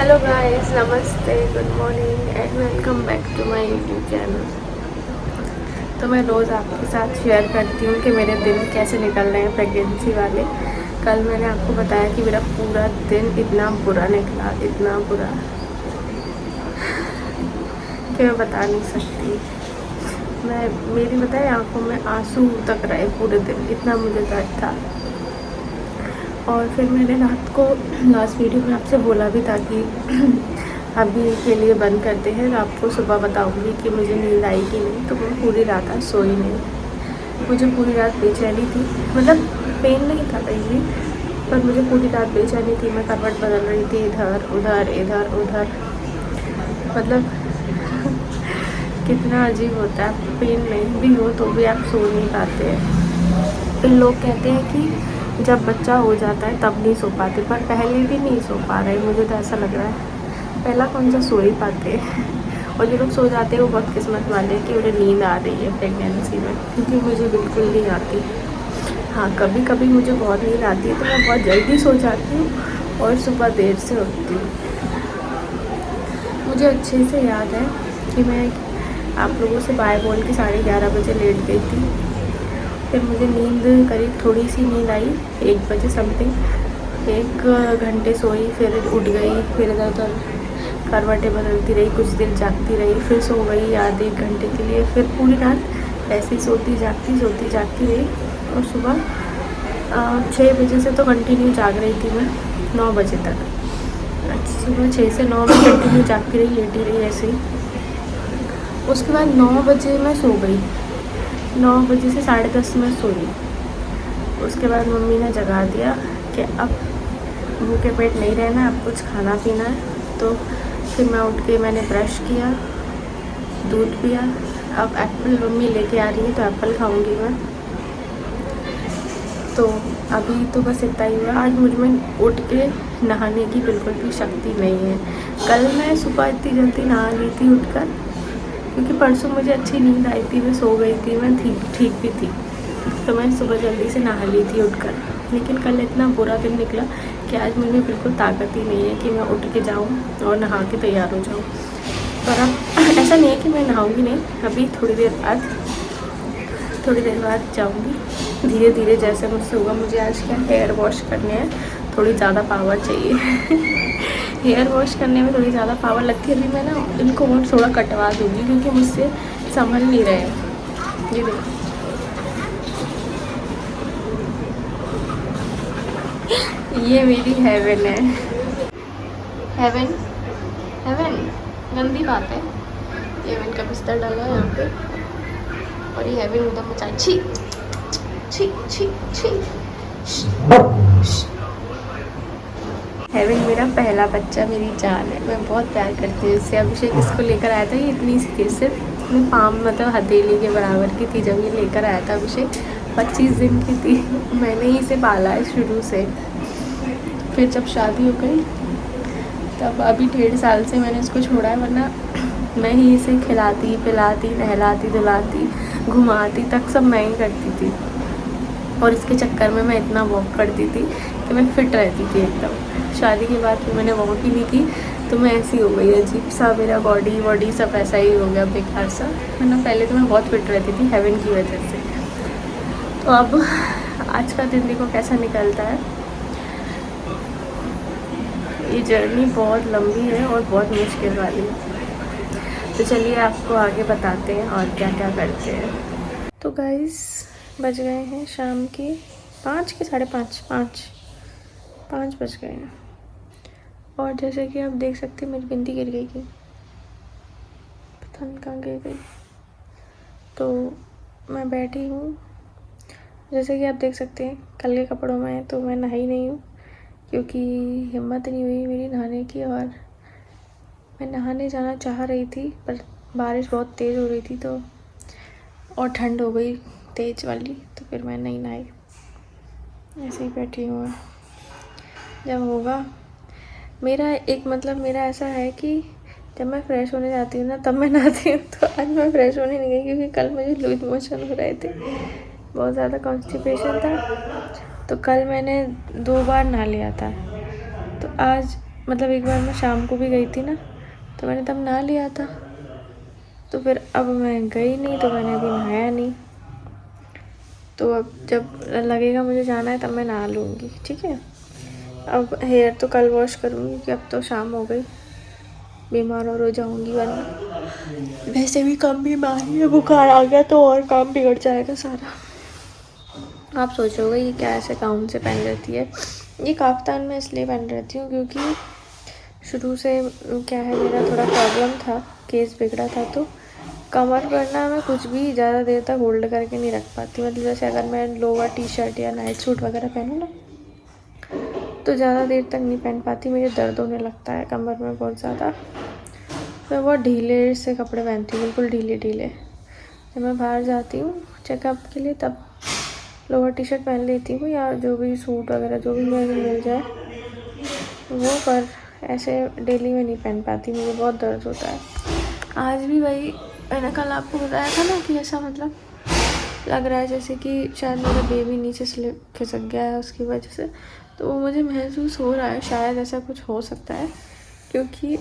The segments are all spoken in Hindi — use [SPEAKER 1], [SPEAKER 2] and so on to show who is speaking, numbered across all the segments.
[SPEAKER 1] हेलो गाइस, नमस्ते, good morning and welcome back to my YouTube channel. तो मैं रोज़ आपके साथ शेयर करती हूँ कि मेरे दिन कैसे निकल रहे हैं प्रेगनेंसी वाले। कल मैंने आपको बताया कि मेरा पूरा दिन इतना बुरा निकला, इतना बुरा कि मैं बता नहीं सकती। मेरी बताए आंखों में आंसू तक रहे पूरे दिन, इतना मुझे दर्द था। और फिर मैंने रात को लास्ट वीडियो में आपसे बोला भी था कि अभी के लिए बंद करते हैं, आपको सुबह बताऊंगी कि मुझे नींद आई कि नहीं। तो मैं पूरी रात आज सोई नहीं। मुझे पूरी रात बेचैनी थी, मतलब पेन नहीं था कहीं भी, पर मुझे पूरी रात बेचैनी थी। मैं करवट बदल रही थी, इधर उधर इधर उधर, मतलब कितना अजीब होता है। पेन नहीं भी हो तो भी आप सो नहीं पाते हैं। फिर लोग कहते हैं कि जब बच्चा हो जाता है तब नहीं सो पाते, पर पहले भी नहीं सो पा रहे। मुझे तो ऐसा लग रहा है पहला कौन सा सो ही पाते हैं। और जो लोग सो जाते हैं वो बहुत किस्मत वाले हैं कि उन्हें नींद आ रही है प्रेगनेंसी में, क्योंकि मुझे बिल्कुल नहीं आती। हाँ, कभी कभी मुझे बहुत नींद आती है तो मैं बहुत जल्दी सो जाती हूँ और सुबह देर से उठती हूँ। मुझे अच्छे से याद है कि मैं आप लोगों से बाय बोल के 11:30 बजे लेट गई थी। फिर मुझे नींद करीब थोड़ी सी नींद आई 1 बजे समथिंग। 1 घंटे सोई, फिर उठ गई, फिर इधर उधर करवटें बदलती रही, कुछ देर जागती रही, फिर सो गई आधे 1 घंटे के लिए। फिर पूरी रात ऐसे ही सोती जागती रही। और सुबह 6 बजे से तो कंटिन्यू जाग रही थी मैं 9 बजे तक। सुबह 6 से 9 बजे कंटिन्यू जागती रही, लेटी रही ऐसे ही। उसके बाद 9 बजे मैं सो गई, 9 बजे से 10:30 में सोई। उसके बाद मम्मी ने जगा दिया कि अब भूखे पेट नहीं रहना, अब कुछ खाना पीना है। तो फिर मैं उठ के मैंने ब्रश किया, दूध पिया। अब एप्पल मम्मी लेके आ रही है तो एप्पल खाऊंगी मैं। तो अभी तो बस इतना ही हुआ। आज मुझ में उठ के नहाने की बिल्कुल भी शक्ति नहीं है। कल मैं सुबह इतनी जल्दी नहा ली थी उठकर, क्योंकि परसों मुझे अच्छी नींद आई थी, मैं सो गई थी, मैं ठीक भी थी, तो मैं सुबह जल्दी से नहा ली थी उठकर। लेकिन कल इतना बुरा दिन निकला कि आज मुझे बिल्कुल ताकत ही नहीं है कि मैं उठ के जाऊँ और नहा के तैयार हो जाऊँ। पर अब ऐसा नहीं है कि मैं नहाऊंगी नहीं, अभी थोड़ी देर बाद जाऊँगी धीरे धीरे जैसे मुझसे होगा। मुझे आज क्या हेयर वॉश करने हैं, थोड़ी ज़्यादा पावर चाहिए। हेयर वॉश करने में थोड़ी ज़्यादा पावर लगती है। अभी मैं ना इनको और थोड़ा कटवा दूँगी क्योंकि मुझसे संभल नहीं रहे। ये देखो, ये मेरी हेवन है। हेवन हेवन गंदी बात है। हेवन का बिस्तर डाला है यहाँ पे और ये हेवन उधर मचा। छी छी छी छी। हेवन मेरा पहला बच्चा, मेरी जान है, मैं बहुत प्यार करती हूँ इससे। अभिषेक इसको लेकर आया था, ये इतनी सी थी, सिर्फ मैं पाम मतलब हथेली के बराबर की थी जब ये लेकर आया था अभिषेक। 25 दिन की थी। मैंने ही इसे पाला है शुरू से। फिर जब शादी हो गई तब अभी 1.5 साल से मैंने इसको छोड़ा है, वरना मैं ही इसे खिलाती पिलाती नहलाती धुलाती घुमाती तक सब मैं ही करती थी। और इसके चक्कर में मैं इतना वॉक करती थी कि मैं फिट रहती थी एकदम। शादी के बाद फिर मैंने वॉक ही नहीं की तो मैं ऐसी हो गई, अजीब सा मेरा बॉडी सब ऐसा ही हो गया, बेकार सा। वरना पहले तो मैं बहुत फिट रहती थी हेवन की वजह से। तो अब आज का दिन देखो कैसा निकलता है। ये जर्नी बहुत लंबी है और बहुत मुश्किल वाली है। तो चलिए आपको आगे बताते हैं और क्या क्या करते हैं। तो गाइस बज गए हैं शाम के 5 के 5:30, 5 बज गए हैं। और जैसे कि आप देख सकते हैं मेरी बिंदी गिर गई थी, पता नहीं कहाँ गिर गई। तो मैं बैठी हूँ, जैसे कि आप देख सकते हैं कल के कपड़ों में। तो मैं नहाई नहीं हूँ क्योंकि हिम्मत नहीं हुई मेरी नहाने की, और मैं नहाने जाना चाह रही थी पर बारिश बहुत तेज़ हो रही थी तो और ठंड हो गई तेज़ वाली, तो फिर मैं नहीं नहाई, ऐसे ही बैठी हूँ। जब होगा मेरा एक मतलब मेरा ऐसा है कि जब मैं फ़्रेश होने जाती हूँ ना तब मैं नहाती हूँ। तो आज मैं फ़्रेश होने नहीं गई क्योंकि कल मुझे लूज मोशन हो रहे थे, बहुत ज़्यादा कॉन्स्टिपेशन था। तो कल मैंने 2 बार नहा लिया था, तो आज मतलब एक बार मैं शाम को भी गई थी ना, तो मैंने तब नहा लिया था, तो फिर अब मैं गई नहीं तो मैंने अभी नहाया नहीं। तो अब जब लगेगा मुझे जाना है तब मैं नहा लूँगी, ठीक है। अब हेयर तो कल वॉश करूँगी क्योंकि अब तो शाम हो गई, बीमार और हो जाऊँगी वरना। वैसे भी कम बीमारी है, बुखार आ गया तो और काम बिगड़ जाएगा सारा। आप सोचोगे ये क्या ऐसे गाउन से पहन रहती है। ये काफ्तान में इसलिए पहन रहती हूँ क्योंकि शुरू से क्या है, मेरा थोड़ा प्रॉब्लम था, केस बिगड़ा था, तो कमर पर ना मैं कुछ भी ज़्यादा देर तक होल्ड करके नहीं रख पाती। मतलब जैसे अगर मैं लोअर टी शर्ट या नाइट सूट वगैरह पहनूँ ना, तो ज़्यादा देर तक नहीं पहन पाती, मुझे दर्द होने लगता है कमर में बहुत ज़्यादा। मैं बहुत ढीले से कपड़े पहनती हूँ, बिल्कुल ढीले ढीले। जब मैं बाहर जाती हूँ चेकअप के लिए तब लोअर टी शर्ट पहन लेती हूँ या जो भी सूट वगैरह जो भी मुझे मिल जाए वो, पर ऐसे डेली में नहीं पहन पाती, मुझे बहुत दर्द होता है। आज भी वही मैंने कल आपको बताया था ना कि ऐसा मतलब लग रहा है जैसे कि शायद मेरा बेबी नीचे स्लिप खिसक गया है उसकी वजह से, तो वो मुझे महसूस हो रहा है, शायद ऐसा कुछ हो सकता है। क्योंकि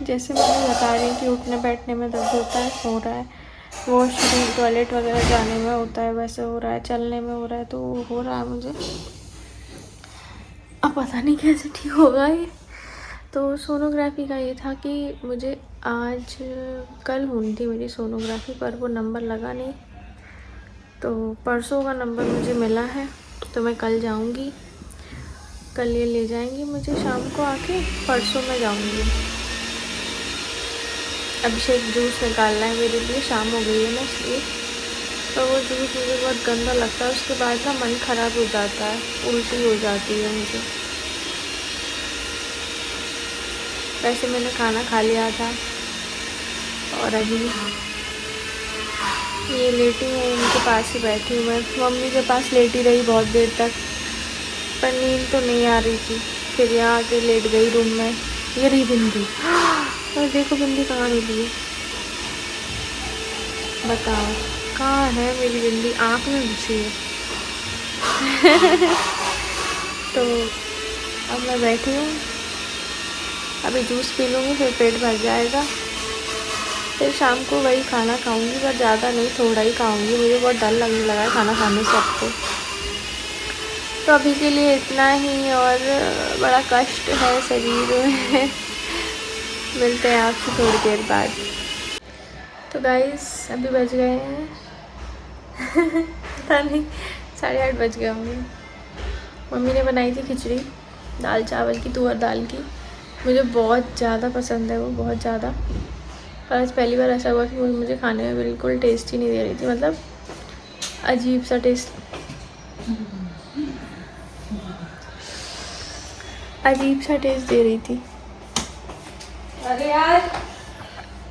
[SPEAKER 1] जैसे मुझे बता रही कि उठने बैठने में दर्द होता है, हो रहा है, वॉशरूम टॉयलेट वगैरह जाने में होता है वैसे हो रहा है, चलने में हो रहा है, तो हो रहा है मुझे। अब पता नहीं कैसे ठीक होगा ये। तो सोनोग्राफी का ये था कि मुझे आज कल होनी थी मेरी सोनोग्राफी, पर वो नंबर लगा नहीं, तो परसों का नंबर मुझे मिला है, तो मैं कल जाऊंगी, कल ये ले जाएंगी मुझे शाम को आके, परसों मैं जाऊंगी। अभिषेक जूस निकालना है मेरे लिए, शाम हो गई है ना इसलिए, तो वो जूस मुझे बहुत गंदा लगता है, उसके बाद ना मन ख़राब हो जाता है, उल्टी हो जाती है मुझे। वैसे मैंने खाना खा लिया था और अभी ये लेटी हूँ, उनके पास ही बैठी हूँ मैं, मम्मी के पास लेटी रही बहुत देर तक, पर नींद तो नहीं आ रही थी, फिर यहाँ आके लेट गई रूम में। ये रही बिंदी, और देखो बिंदी कहाँ मिली है, बताओ कहाँ है मेरी बिंदी, आँख में घुसी है। तो अब मैं बैठी हूँ, अभी जूस पी लूँगी फिर पेट भर जाएगा, फिर शाम को वही खाना खाऊंगी, पर ज़्यादा नहीं, थोड़ा ही खाऊंगी, मुझे बहुत डर लगने लगा है खाना खाने से अब तो अभी के लिए इतना ही, और बड़ा कष्ट है शरीर में। मिलते हैं आपसे थोड़ी देर बाद। तो गाइस अभी बज गए हैं पता नहीं 8:30 बज गए होंगे। मम्मी ने बनाई थी खिचड़ी दाल चावल की, तुअर दाल की, मुझे बहुत ज़्यादा पसंद है वो, बहुत ज़्यादा। पर आज पहली बार ऐसा हुआ कि वो मुझे खाने में बिल्कुल टेस्ट ही नहीं दे रही थी, मतलब अजीब सा टेस्ट, अजीब सा टेस्ट दे रही थी। अरे यार,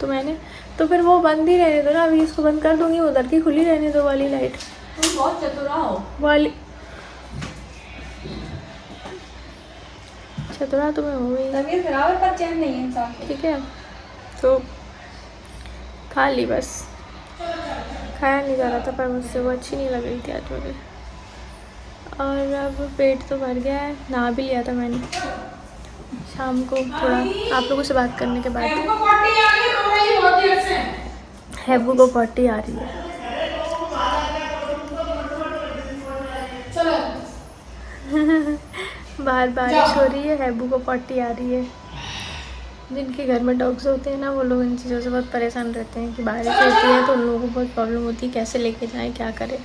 [SPEAKER 1] तो मैंने तो फिर वो बंद ही रहने दो ना, अभी इसको बंद कर दूंगी, उधर की खुली रहने दो वाली लाइट। तुम बहुत चतुरा हो वाली, चतुरा तो मैं हूँ ही, तबीयत खराब है पर चैन नहीं है इंसान को, ठीक है। तो खा ली बस, खाया नहीं जा रहा था पर मुझसे वो अच्छी नहीं लग रही थी आज मुझे, और अब पेट तो भर गया है, नहा भी लिया था मैंने शाम को थोड़ा आप लोगों से बात करने के बाद। हैबू को पॉटी आ रही है, बाहर बारिश हो रही है, हैबू को पॉटी आ रही है। जिनके घर में डॉग्स होते हैं ना, वो लोग इन चीज़ों से बहुत परेशान रहते हैं कि बारिश होती है तो उन लोगों को बहुत प्रॉब्लम होती है, कैसे लेके जाएं, क्या करें।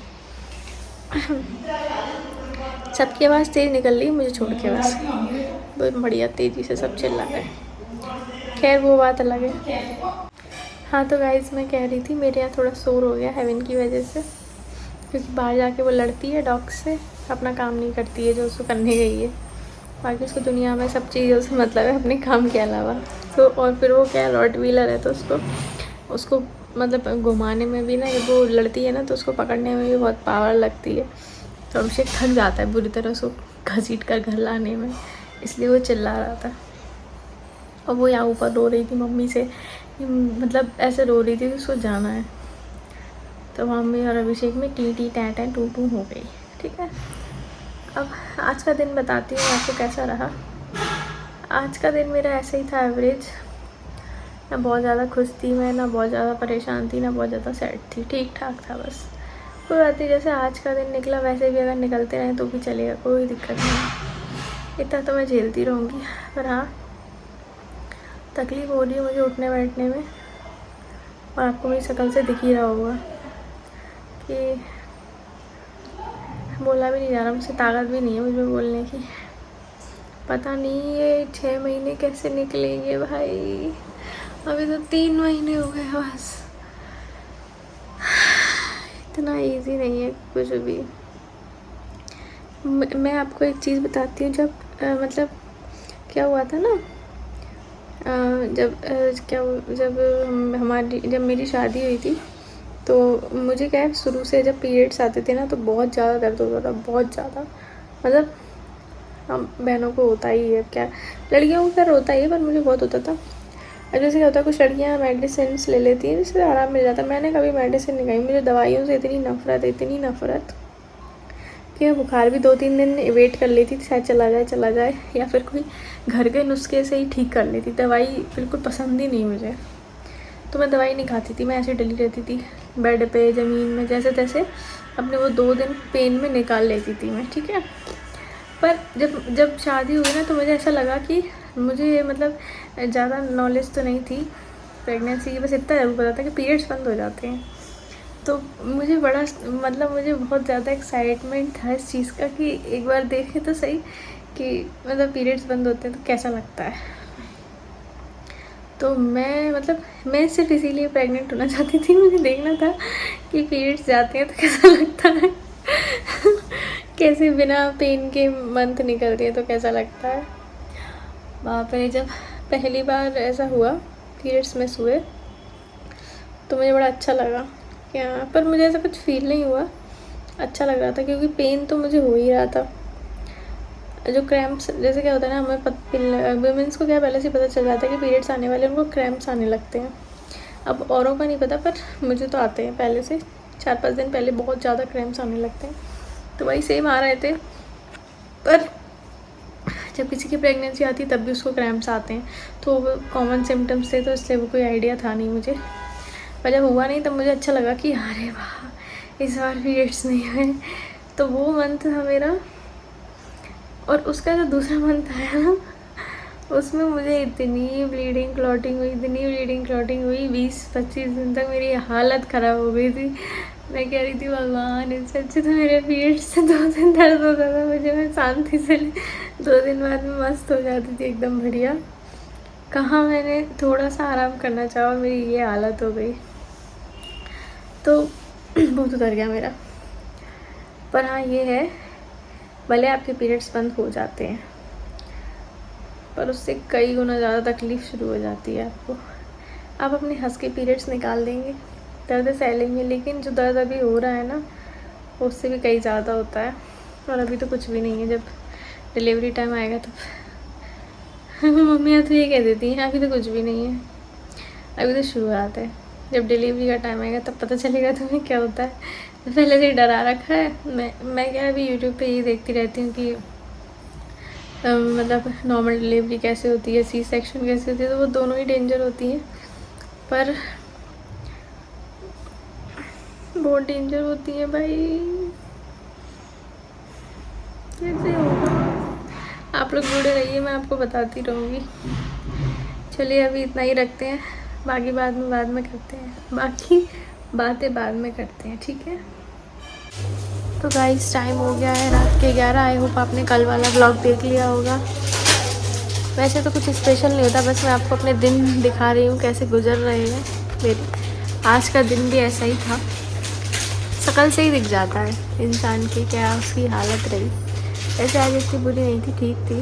[SPEAKER 1] सबकी आवाज़ तेज़ निकल रही मुझे छोड़ के, बस बहुत बढ़िया तेज़ी से सब चिल्ला रहे। खैर वो बात अलग है। हाँ तो गाइस मैं कह रही थी मेरे यहाँ थोड़ा शोर हो गया हेवन की वजह से, क्योंकि बाहर जाके वो लड़ती है डॉग से, अपना काम नहीं करती है जो उसको करने गई है, बाकी उसको दुनिया में सब चीज़ों से मतलब है अपने काम के अलावा। तो और फिर वो क्या रॉट व्हीलर है, तो उसको मतलब घुमाने में भी ना, जब वो लड़ती है ना तो उसको पकड़ने में भी बहुत पावर लगती है, तो अभिषेक थक जाता है बुरी तरह उसको घसीट कर घर लाने में, इसलिए वो चिल्ला रहा था। और वो यहाँ ऊपर रो रही थी मम्मी से, मतलब ऐसे रो रही थी कि उसको जाना है, तो मम्मी और अभिषेक में टी टी टैं टैं टू टू हो गई, ठीक है। अब आज का दिन बताती हूँ आपको कैसा रहा। आज का दिन मेरा ऐसे ही था, एवरेज। ना बहुत ज़्यादा खुश थी मैं, ना बहुत ज़्यादा परेशान थी, ना बहुत ज़्यादा सैड थी, ठीक ठाक था बस। कोई बात नहीं, जैसे आज का दिन निकला वैसे भी अगर निकलते रहें तो भी चलेगा, कोई दिक्कत नहीं। इतना तो मैं झेलती रहूँगी। पर हाँ, तकलीफ़ हो रही है मुझे उठने बैठने में, और आपको मेरी शक्ल से दिख ही रहा होगा कि बोला भी नहीं जा रहा, मुझसे ताकत भी नहीं है मुझे बोलने की। पता नहीं ये 6 महीने कैसे निकलेंगे भाई। अभी तो 3 महीने हो गए बस। इतना इजी नहीं है कुछ भी। मैं आपको एक चीज़ बताती हूँ। जब मतलब क्या हुआ था ना, जब मेरी शादी हुई थी तो मुझे क्या है, शुरू से जब पीरियड्स आते थे ना तो बहुत ज़्यादा दर्द होता था, बहुत ज़्यादा। मतलब हम बहनों को होता ही है, क्या लड़कियों को खैर होता ही है, पर मुझे बहुत होता था। और जैसे क्या होता है, कुछ लड़कियाँ मेडिसिन ले लेती हैं जिससे आराम मिल जाता है। मैंने कभी मेडिसिन नहीं खाई, मुझे दवाइयों से इतनी नफ़रत कि मैं बुखार भी 2-3 दिन वेट कर लेती थी, शायद चला जाए, या फिर कोई घर के नुस्खे से ही ठीक कर लेती। दवाई बिल्कुल पसंद ही नहीं मुझे, तो मैं दवाई नहीं खाती थी। मैं ऐसे डली रहती थी बेड पे, ज़मीन में, जैसे तैसे अपने वो 2 दिन पेन में निकाल लेती थी मैं, ठीक है। पर जब शादी हुई ना तो मुझे ऐसा लगा कि मुझे मतलब ज़्यादा नॉलेज तो नहीं थी प्रेगनेंसी की, बस इतना ज़रूर पता था कि पीरियड्स बंद हो जाते हैं। तो मुझे बहुत ज़्यादा एक्साइटमेंट था इस चीज़ का कि एक बार देखें तो सही कि मतलब पीरियड्स बंद होते हैं तो कैसा लगता है। तो मैं सिर्फ इसीलिए प्रेग्नेंट होना चाहती थी, मुझे देखना था कि पीरियड्स जाते हैं तो कैसा लगता है कैसे बिना पेन के मंथ निकलती है तो कैसा लगता है। वहाँ पर जब पहली बार ऐसा हुआ, पीरियड्स मिस हुए, तो मुझे बड़ा अच्छा लगा क्या, पर मुझे ऐसा कुछ फील नहीं हुआ, अच्छा लग रहा था क्योंकि पेन तो मुझे हो ही रहा था। जो क्रैम्प्स, जैसे क्या होता है ना, हमें वुमेंस को क्या पहले से पता चल जाता है कि पीरियड्स आने वाले, उनको क्रैम्प्स आने लगते हैं। अब औरों का नहीं पता, पर मुझे तो आते हैं पहले से, 4-5 दिन पहले बहुत ज़्यादा क्रैम्प्स आने लगते हैं। तो वही सेम आ रहे थे, पर जब किसी की प्रेगनेंसी आती है तब भी उसको क्रैम्प्स आते हैं, तो वो कॉमन सिम्टम्स थे, तो इसलिए वो कोई आइडिया था नहीं मुझे। पर जब हुआ नहीं तब मुझे अच्छा लगा कि अरे वाह, इस बार पीरियड्स नहीं हुए। तो वो मंथ था मेरा। और उसका जो दूसरा मंथ आया ना, उसमें मुझे इतनी ब्लीडिंग क्लॉटिंग हुई 20-25 दिन तक मेरी हालत ख़राब हो गई थी। मैं कह रही थी भगवान, इससे अच्छे तो मेरे पीरियड्स से 2 दिन दर्द होता था मुझे, मैं शांति से 2 दिन बाद में मस्त हो जाती थी एकदम बढ़िया। कहाँ मैंने थोड़ा सा आराम करना चाहा और मेरी ये हालत हो गई। तो बहुत उतर गया मेरा। पर हाँ, ये है, भले आपके पीरियड्स बंद हो जाते हैं पर उससे कई गुना ज़्यादा तकलीफ़ शुरू हो जाती है आपको। आप अपने हंस के पीरियड्स निकाल देंगे, दर्द सह लेंगे, लेकिन जो दर्द अभी हो रहा है ना उससे भी कई ज़्यादा होता है। और अभी तो कुछ भी नहीं है, जब डिलीवरी टाइम आएगा तब मम्मियाँ तो ये कह देती हैं अभी तो कुछ भी नहीं है, अभी तो शुरुआत है। जब डिलीवरी का टाइम आएगा तब पता चलेगा तुम्हें क्या होता है। तो पहले से डरा रखा है। मैं क्या अभी यूट्यूब पे ये देखती रहती हूँ कि मतलब नॉर्मल डिलीवरी कैसे होती है, सी सेक्शन कैसे होती है, तो वो दोनों ही डेंजर होती हैं, पर बहुत डेंजर होती है भाई। कैसे होगा, आप लोग जुड़े रहिए, मैं आपको बताती रहूँगी। चलिए अभी इतना ही रखते हैं, बाकी बाद में करते हैं, बाकी बातें बाद में करते हैं, ठीक है। तो गाइस टाइम हो गया है रात के 11। आई होप आपने कल वाला ब्लॉग देख लिया होगा। वैसे तो कुछ स्पेशल नहीं होता, बस मैं आपको अपने दिन दिखा रही हूँ कैसे गुजर रहे हैं मेरे। आज का दिन भी ऐसा ही था, शक्ल से ही दिख जाता है इंसान की क्या उसकी हालत रही। वैसे आज इतनी बुरी नहीं थी, ठीक थी,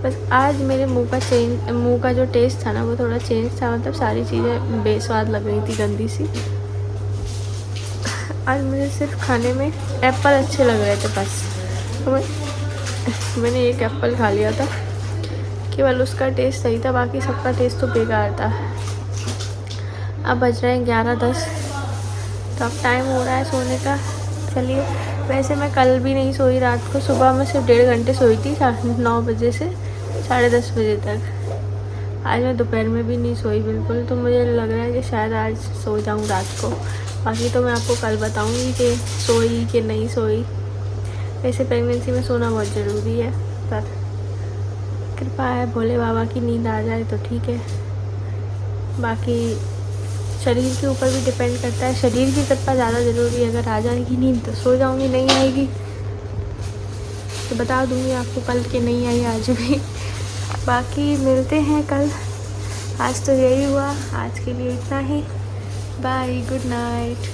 [SPEAKER 1] बस आज मेरे मुंह का जो टेस्ट था ना वो थोड़ा चेंज था। मतलब सारी चीज़ें बेस्वाद लग रही थी, गंदी सी। आज मुझे सिर्फ खाने में एप्पल अच्छे लग रहे थे बस, तो मैंने एक एप्पल खा लिया था, केवल उसका टेस्ट सही था, बाकी सबका टेस्ट तो बेकार था। अब बज रहे हैं 11:10, तो अब टाइम हो रहा है सोने का। चलिए, वैसे मैं कल भी नहीं सोई रात को, सुबह में सिर्फ 1.5 घंटे सोई थी 9 बजे से, 10:30 बजे तक। आज मैं दोपहर में भी नहीं सोई बिल्कुल, तो मुझे लग रहा है कि शायद आज सो जाऊँ रात को। बाकी तो मैं आपको कल बताऊँगी कि सोई कि नहीं सोई। वैसे प्रेगनेंसी में सोना बहुत ज़रूरी है, पर कृपा है भोले बाबा की, नींद आ जाए तो ठीक है। बाकी शरीर के ऊपर भी डिपेंड करता है, शरीर की कृपा ज़्यादा ज़रूरी है। अगर आ जाएगी नींद तो सो जाऊँगी, नहीं आएगी तो बता दूँगी आपको कल के नहीं आई आज भी। बाकी मिलते हैं कल। आज तो यही हुआ, आज के लिए इतना ही। Bye, good night.